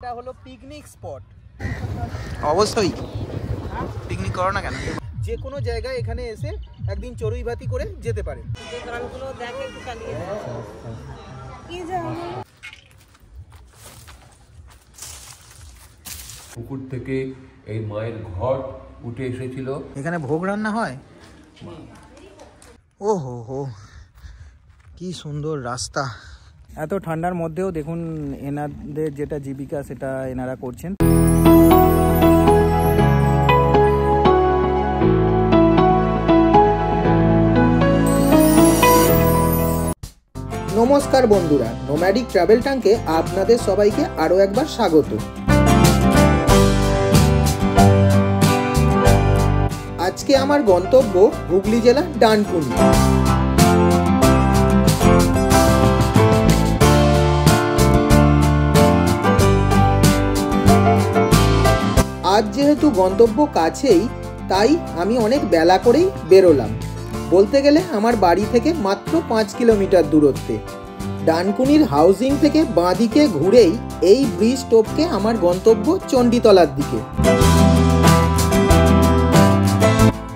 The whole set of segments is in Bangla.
এটা হলো পিকনিক স্পট। অবশ্যই পিকনিক করো না কেন, যে কোনো জায়গায় এখানে এসে একদিন চড়ুই ভাতি করে যেতে পারেন। পুকুর থেকে এই মায়ের ঘট উঠে এসেছিল। এখানে ভোগ রান্না হয়। ও হো হো, কি সুন্দর রাস্তা। এত ঠান্ডার মধ্যেও দেখুন এনাদের যেটা জীবিকা সেটা এনারা করছেন। নমস্কার বন্ধুরা, নোম্যাডিক ট্রাভেল টাঙ্কে আপনাদের সবাইকে আরও একবার স্বাগত। আজকে আমার গন্তব্য হুগলি জেলা ডানকুনি। আজ যেহেতু গন্তব্য কাছেই, তাই আমি অনেক বেলা করেই বেরোলাম। বলতে গেলে আমার বাড়ি থেকে মাত্র 5 কিলোমিটার দূরত্বে। ডানকুনির হাউজিং থেকে বাঁদিকে ঘুরেই এই ব্রিজ টপকে আমার গন্তব্য চণ্ডীতলার দিকে।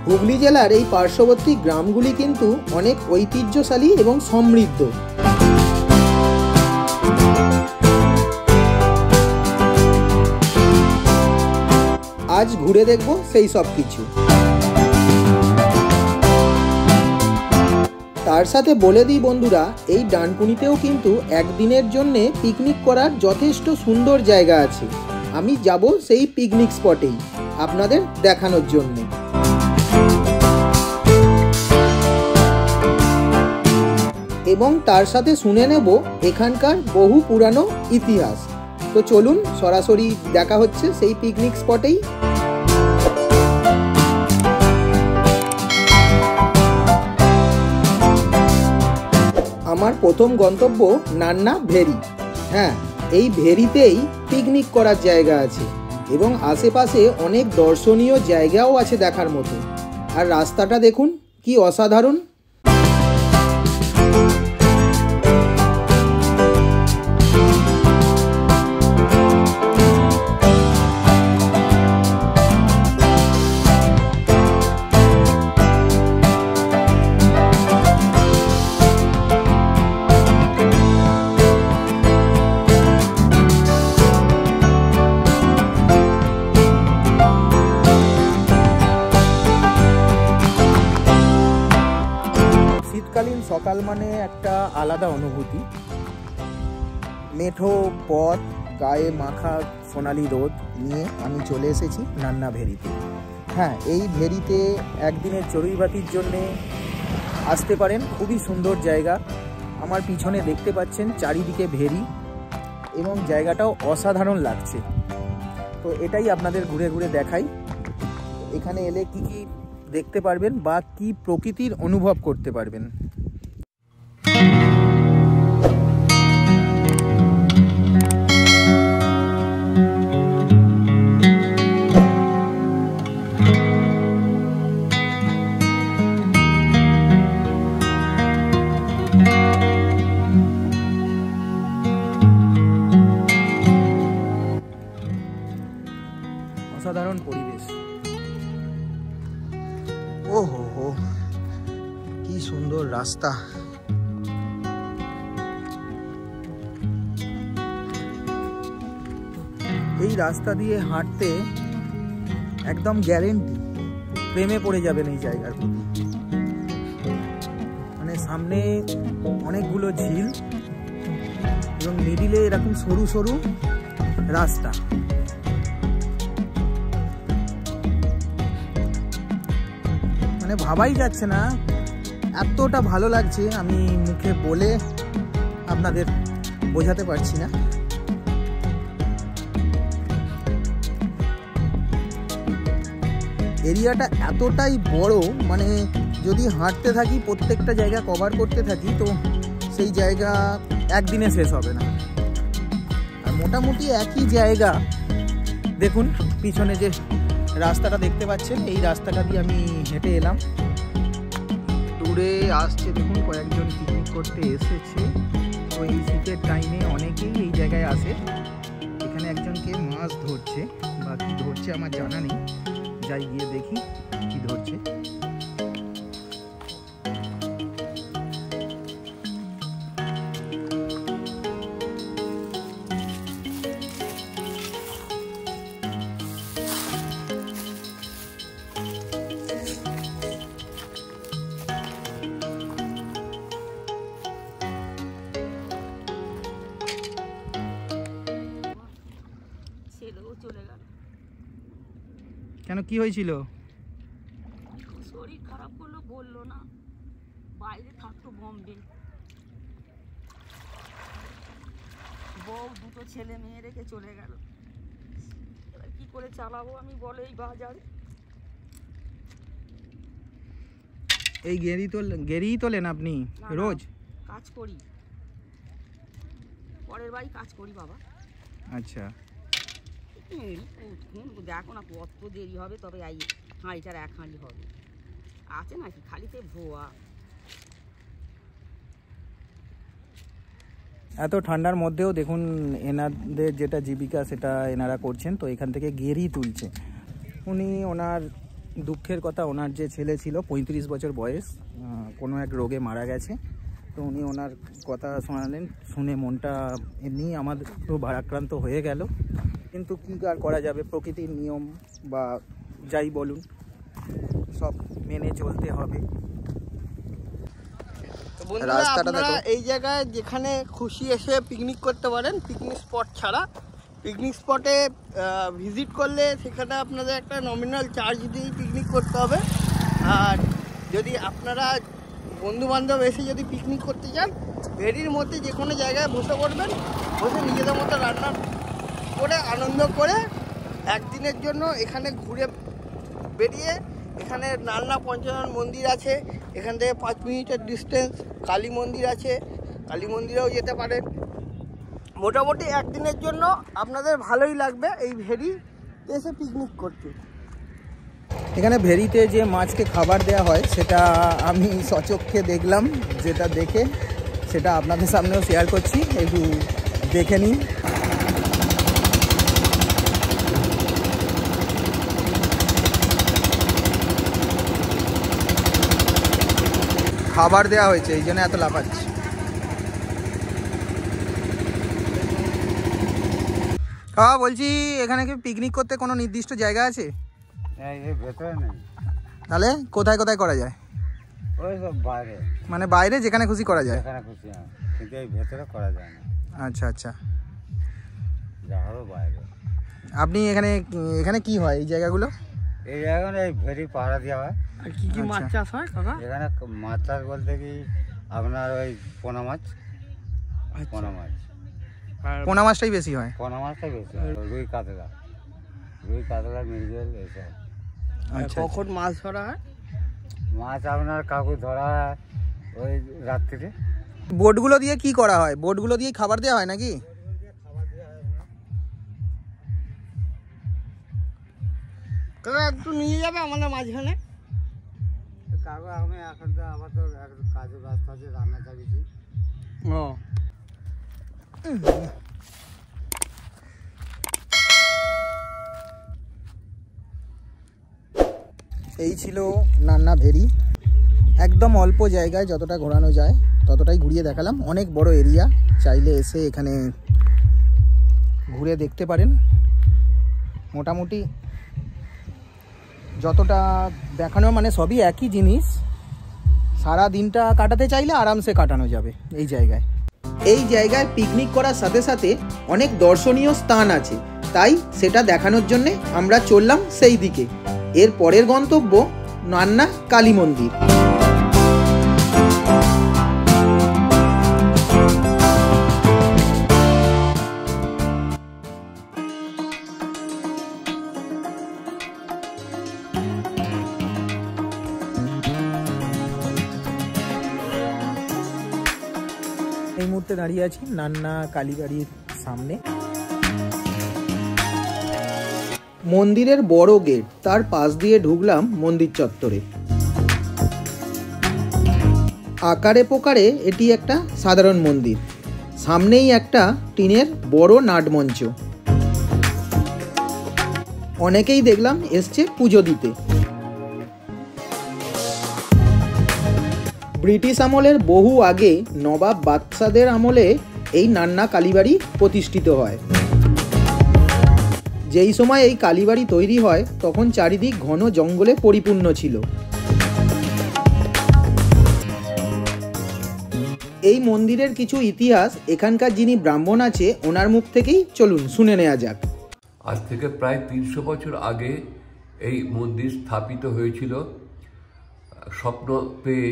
হুগলি জেলার এই পার্শ্ববর্তী গ্রামগুলি কিন্তু অনেক ঐতিহ্যশালী এবং সমৃদ্ধ। আজ ঘুরে দেখব সেই সব কিছু। তার সাথে বলে দিই বন্ধুরা, এই ডানকুনিতেও কিন্তু একদিনের জন্যে পিকনিক করার যথেষ্ট সুন্দর জায়গা আছে। আমি যাব সেই পিকনিক স্পটেই আপনাদের দেখানোর জন্যে। এবং তার সাথে শুনে নেব এখানকার বহু পুরানো ইতিহাস। তো চলুন সরাসরি দেখা হচ্ছে সেই পিকনিক স্পটেই। আমার প্রথম গন্তব্য নান্না ভেরি। হ্যাঁ, এই ভেরিতেই পিকনিক করার জায়গা আছে এবং আশেপাশে অনেক দর্শনীয় জায়গাও আছে দেখার মতো। আর রাস্তাটা দেখুন কি অসাধারণ। শীতকালীন সকাল মানে একটা আলাদা অনুভূতি। মেঠো পথ, গায়ে মাখা সোনালি রোদ নিয়ে আমি চলে এসেছি নান্না ভেরিতে। হ্যাঁ, এই ভেরিতে একদিনের চড়ুইভাতির জন্যে আসতে পারেন। খুবই সুন্দর জায়গা। আমার পিছনে দেখতে পাচ্ছেন চারিদিকে ভেরি এবং জায়গাটাও অসাধারণ লাগছে। তো এটাই আপনাদের ঘুরে ঘুরে দেখাই। এখানে এলে কি কি দেখতে পারবেন বা কি প্রকৃতির অনুভব করতে পারবেন। অসাধারণ পরিবেশ। ও হো হো, কি সুন্দর রাস্তা। এই রাস্তা দিয়ে হাঁটতে একদম গ্যারেন্টি প্রেমে পড়ে যাবেন এই জায়গার প্রতি। মানে সামনে অনেকগুলো ঝিল এবং মিডিলে এরকম সরু সরু রাস্তা। মানে ভাবাই যাচ্ছে না, এতটা ভালো লাগছে, আমি মুখে বলে আপনাদের বোঝাতে পারছি না। এরিয়াটা এতটাই বড়, মানে যদি হাঁটতে থাকি প্রত্যেকটা জায়গা কভার করতে থাকি তো সেই জায়গা একদিনে শেষ হবে না। আর মোটামুটি একই জায়গা। দেখুন পিছনে যে রাস্তাটা দেখতে পাচ্ছেন, এই রাস্তাটা দিয়ে আমি হেঁটে এলাম। দূরে আসছে দেখুন কয়েকজন পিকনিক করতে এসেছে। তো এই শীতের টাইমে অনেকেই এই জায়গায় আসে। এখানে একজন এদিকে মাছ ধরছে, বা কি ধরছে আমার জানা নেই, যাই গিয়ে দেখি কি ধরছে। চলে গেল। কেন, কি হয়েছিল? শরীর খারাপ করলো, বললো না, বাইরে থাকতো বম্বে, বউ দুটো ছেলে মেয়ে রেখে চলে গেল। এবার কি করে চালাবো আমি বলো এই বাজারে? এই গেরিই তোলেন আপনি রোজ? কাজ করি, পরের বাড়ি কাজ করি বাবা। আচ্ছা, দেখো না কত দেরি হবে, তবে এই হাঁড়িটার এক হাঁড়ি হবে, আছে নাকি খালিতে ভোয়া। এত ঠান্ডার মধ্যেও দেখুন এনাদের যেটা জীবিকা সেটা এনারা করছেন। তো এখান থেকে গেরি তুলছে। উনি ওনার দুঃখের কথা, ওনার যে ছেলে ছিল 35 বছর বয়স, কোনো এক রোগে মারা গেছে। তো উনি ওনার কথা শোনালেন, শুনে মনটা এমনি আমাদের একটু ভারাক্রান্ত হয়ে গেল। কিন্তু কী আর করা যাবে, প্রকৃতির নিয়ম বা যাই বলুন, সব মেনে চলতে হবে। আপনারা এই জায়গায় যেখানে খুশি এসে পিকনিক করতে পারেন, পিকনিক স্পট ছাড়া। পিকনিক স্পটে ভিজিট করলে সেখানে আপনাদের একটা নমিনাল চার্জ দিয়েই পিকনিক করতে হবে। আর যদি আপনারা বন্ধুবান্ধব এসে যদি পিকনিক করতে চান, ভেরির মধ্যে যে কোনো জায়গায় বসে পড়বেন, বসে নিজেদের মতো রান্না করে আনন্দ করে একদিনের জন্য এখানে ঘুরে বেরিয়ে, এখানে নালনা পঞ্চনন মন্দির আছে, এখান থেকে 5 মিনিটের ডিস্টেন্স কালী মন্দির আছে, কালী মন্দিরেও যেতে পারেন। মোটামুটি একদিনের জন্য আপনাদের ভালোই লাগবে এই ভেরি এসে পিকনিক করতে। এখানে ভেরিতে যে মাছকে খাবার দেওয়া হয় সেটা আমি সচক্ষে দেখলাম, যেটা দেখে সেটা আপনাদের সামনেও শেয়ার করছি, একটু দেখে নিন। খাবার দেওয়া হয়েছে, এই জন্য এত লাফাচ্ছে। বলছি, এখানে কি পিকনিক করতে কোনো নির্দিষ্ট জায়গা আছে? ভেতরে নেই। তাহলে কোথায় কোথায় করা যায়? ওই সব বাইরে, মানে বাইরে যেখানে খুশি করা যায়? যেখানে খুশি, কিন্তু এই ভেতরে করা যায় না। আচ্ছা আচ্ছা, যা হবে বাইরে। আপনি এখানে কি হয় এই জায়গাগুলো? এই জায়গায় এই ভেরি পাহারা দেওয়া হয়। আর কি কি মাছ চাষ হয় কাকা? এখানে মাছ চাষ বলতে কি আপনার ওই পোনা মাছ, পোনা মাছ, পোনা মাছটাই বেশি হয়। পোনা মাছটাই বেশি, রুই কাতলা, মৃগেল এসব। আচ্ছা, কখন মাছ ধরা হয়? মাছ আপনার কাকু ধরা হয় ওই রাত্রিরে। বোটগুলো দিয়ে কি করা হয়? বোটগুলো দিয়ে খাবার দেওয়া হয় নাকি? কাকা একটু নিয়ে যাবে আমাদের মাঝখানে? কাকু আমি এখন তো আবার তো কাজে ব্যস্ত আছে, রান্না চালিয়েছি। ও, এই ছিল নান্না ভেরি। একদম অল্প জায়গায় যতটা ঘোরানো যায় ততটাই ঘুরিয়ে দেখালাম। অনেক বড় এরিয়া, চাইলে এসে এখানে ঘুরে দেখতে পারেন। মোটামুটি যতটা দেখানো মানে সবই একই জিনিস। সারা দিনটা কাটাতে চাইলে আরামসে কাটানো যাবে এই জায়গায়। এই জায়গায় পিকনিক করার সাথে সাথে অনেক দর্শনীয় স্থান আছে, তাই সেটা দেখানোর জন্য আমরা চললাম সেই দিকে। এর পরের গন্তব্য নান্না কালী মন্দির। এই মুহূর্তে দাঁড়িয়ে আছি নান্না কালীবাড়ির সামনে। মন্দিরের বড় গেট, তার পাশ দিয়ে ঢুকলাম মন্দির চত্বরে। আকারে প্রকারে এটি একটা সাধারণ মন্দির। সামনেই একটা টিনের বড় নাটমঞ্চ। অনেকেই দেখলাম এসছে পুজো দিতে। ব্রিটিশ আমলের বহু আগে নবাব বাদশাদের আমলে এই নান্না কালীবাড়ি প্রতিষ্ঠিত হয়। যেই সময় এই কালীবাড়ি তৈরি হয় তখন চারিদিক ঘন জঙ্গলে পরিপূর্ণ ছিল। এই মন্দিরের কিছু ইতিহাস এখানকার যিনি ব্রাহ্মণ আছে ওনার মুখ থেকেই চলুন শুনে নেওয়া যাক। আজ থেকে প্রায় 300 বছর আগে এই মন্দির স্থাপিত হয়েছিল। স্বপ্ন পেয়ে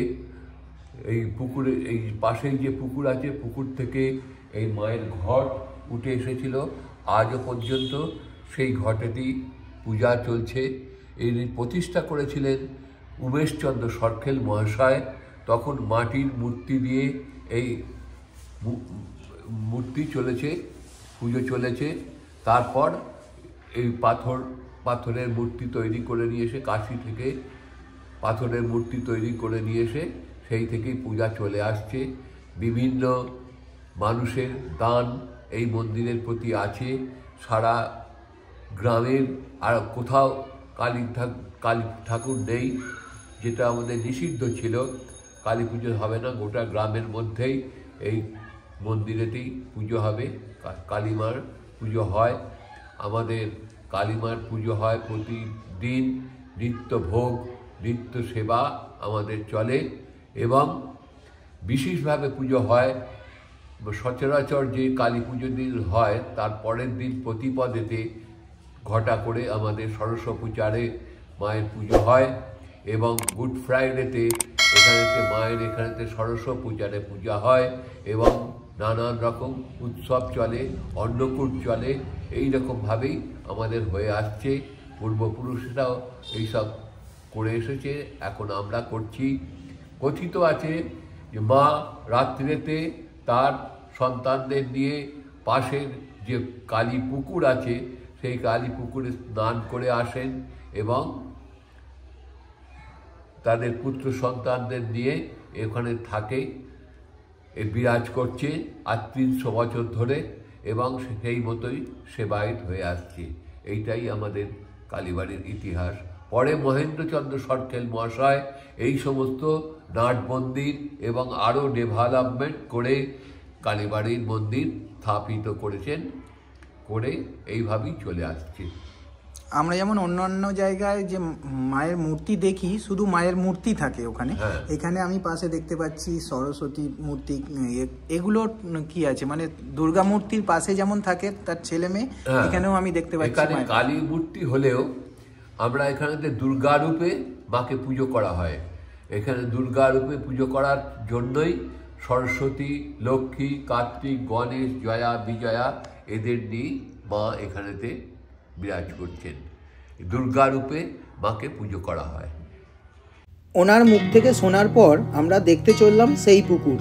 এই পুকুরে, এই পাশেই যে পুকুর আছে, পুকুর থেকে এই মায়ের ঘট উঠে এসেছিল। আজও পর্যন্ত সেই ঘটেতেই পূজা চলছে। এই প্রতিষ্ঠা করেছিলেন উমেশচন্দ্র সরখেল মহাশয়। তখন মাটির মূর্তি দিয়ে এই মূর্তি চলেছে, পুজো চলেছে। তারপর এই পাথরের মূর্তি তৈরি করে নিয়ে এসে, কাশি থেকে পাথরের মূর্তি তৈরি করে নিয়ে এসে সেই থেকেই পূজা চলে আসছে। বিভিন্ন মানুষের দান এই মন্দিরের প্রতি আছে। সারা গ্রামের আর কোথাও কালী ঠাকুর নেই, যেটা আমাদের নিষিদ্ধ ছিল। কালী পুজো হবে না, গোটা গ্রামের মধ্যেই এই মন্দিরেতেই পুজো হবে। কালীমার পুজো হয়, আমাদের কালীমার পুজো হয় প্রতিদিন। নিত্য ভোগ, নিত্য সেবা আমাদের চলে এবং বিশেষভাবে পুজো হয়। সচরাচর যে কালী পুজো দিন হয় তার পরের দিন প্রতিপদেতে ঘটা করে আমাদের ষোড়শোপচারে মায়ের পুজো হয় এবং গুড ফ্রাইডেতে এখানেতে ষোড়শোপচারে পূজা হয় এবং নানান রকম উৎসব চলে, অন্নকূট চলে। এই রকমভাবেই আমাদের হয়ে আসছে। পূর্বপুরুষরাও এইসব করে এসেছে, এখন আমরা করছি। কথিত আছে যে মা রাত্রিতে তার সন্তানদের নিয়ে পাশের যে কালী পুকুর আছে সেই কালী পুকুরে স্নান করে আসেন এবং তাদের পুত্র সন্তানদের নিয়ে এখানে থাকে, বিরাজ করছে আর 300 বছর ধরে এবং সেই মতোই সেবায়িত হয়ে আসছে। এইটাই আমাদের কালীবাড়ির ইতিহাস। পরে মহেন্দ্রচন্দ্র সরখেল মহাশয় এই সমস্ত নাট মন্দির এবং আরও ডেভেলপমেন্ট করে কালীবাড়ির মন্দির স্থাপিত করেছেন, করে এইভাবেই চলে আসছে। আমরা যেমন অন্যান্য জায়গায় যে মায়ের মূর্তি দেখি, শুধু মায়ের মূর্তি থাকে ওখানে, এখানে আমি পাশে দেখতে পাচ্ছি সরস্বতী মূর্তি। এগুলো কি আছে, মানে দুর্গা মূর্তির পাশে যেমন থাকে তার ছেলে মেয়ে, এখানেও আমি দেখতে পাচ্ছি। এখানে কালী মূর্তি হলেও আমরা এখানেতে দুর্গা রূপে মাকে পুজো করা হয়। এখানে দুর্গা রূপে পুজো করার জন্যই সরস্বতী, লক্ষ্মী, কার্তিক, গণেশ, জয়া, বিজয়া এদের নিয়ে মা এখানেতে বিরাজ করছেন। দুর্গা রূপে মাকে পুজো করা হয়। ওনার মুখ থেকে শোনার পর আমরা দেখতে চললাম সেই পুকুর।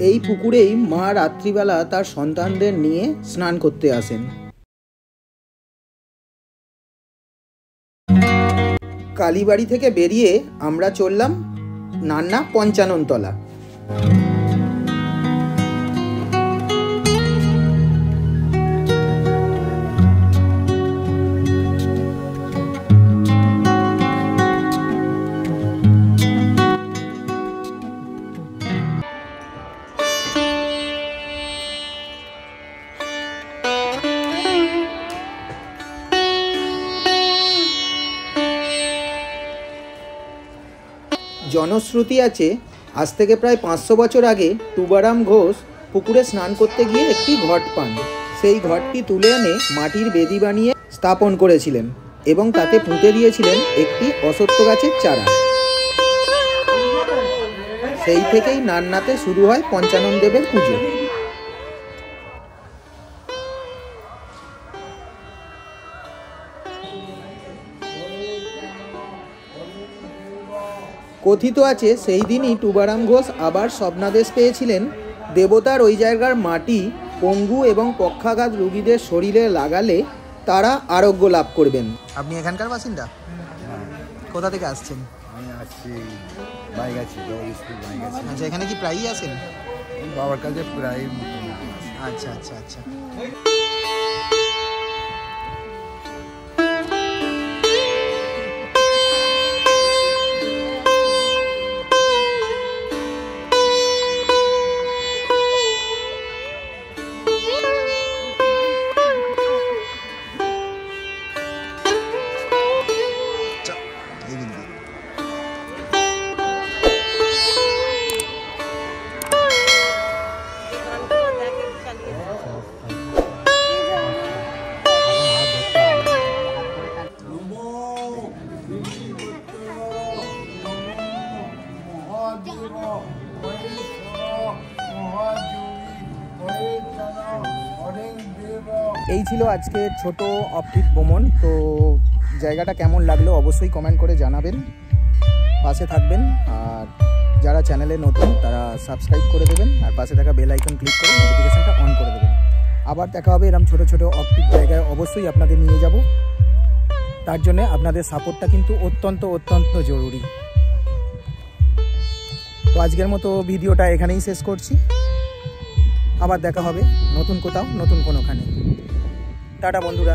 এই পুকুরেই মা রাত্রিবেলা তার সন্তানদের নিয়ে স্নান করতে আসেন। কালীবাড়ি থেকে বেরিয়ে আমরা চললাম নান্না পঞ্চাননতলা। জনশ্রুতি আছে আজ থেকে প্রায় 500 বছর আগে টুবারাম ঘোষ পুকুরে স্নান করতে গিয়ে একটি ঘট পান। সেই ঘটটি তুলে এনে মাটির বেদি বানিয়ে স্থাপন করেছিলেন এবং তাতে পুঁতে দিয়েছিলেন একটি অশ্বত্থ গাছের চারা। সেই থেকেই নান্নাতে শুরু হয় পঞ্চানন দেবের পুজো। কথিত আছে সেই দিনই টুবারাম ঘোষ আবার স্বপ্নাদেশ পেয়েছিলেন, দেবতার ওই জায়গার মাটি পঙ্গু এবং পক্ষাঘাত রোগীদের শরীরে লাগালে তারা আরোগ্য লাভ করবেন। আপনি এখানকার বাসিন্দা? কোথা থেকে আসছেন? আমি আসছি বাইগাছি, আচ্ছা, এখানে কি প্রায়ই আসেন? বাবার কাছে প্রায়। আচ্ছা আচ্ছা আচ্ছা। এই ছিল আজকে ছোট অফবিট ভ্রমণ। তো জায়গাটা কেমন লাগলো অবশ্যই কমেন্ট করে জানাবেন, পাশে থাকবেন। আর যারা চ্যানেলে নতুন তারা সাবস্ক্রাইব করে দেবেন, আর পাশে থাকা বেল আইকন ক্লিক করে নোটিফিকেশানটা অন করে দেবেন। আবার দেখা হবে এরকম ছোট ছোট অফবিট জায়গায়, অবশ্যই আপনাদের নিয়ে যাব। তার জন্য আপনাদের সাপোর্টটা কিন্তু অত্যন্ত অত্যন্ত জরুরি। তো আজকের মতো ভিডিওটা এখানেই শেষ করছি। আবার দেখা হবে নতুন কোথাও, নতুন কোনোখানে। টাটা বন্ধুরা।